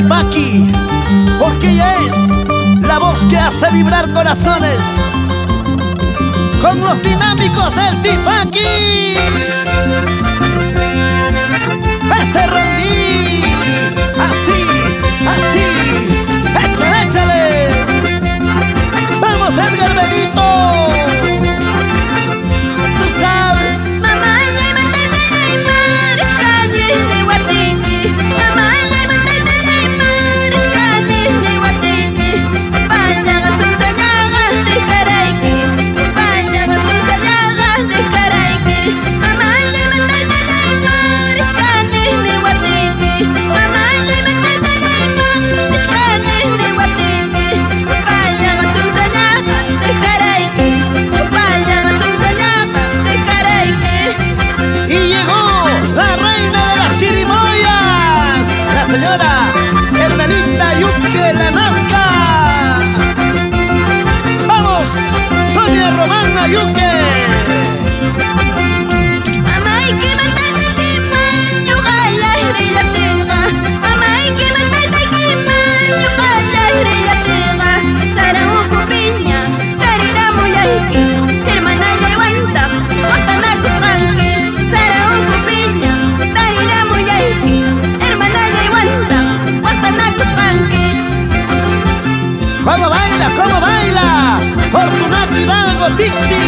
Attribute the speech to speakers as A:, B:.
A: Tipaqui, porque ella es la voz que hace vibrar corazones con los dinámicos del Tipaqui. Ese rondí, así, así, échale, échale. Vamos, Edgar Benito, tú sabes. Señora Hermelita Yunque La Nazca. Vamos, doña Romana Yunque. ¿Cómo baila? ¿Cómo baila? Fortunato Hidalgo Dixie.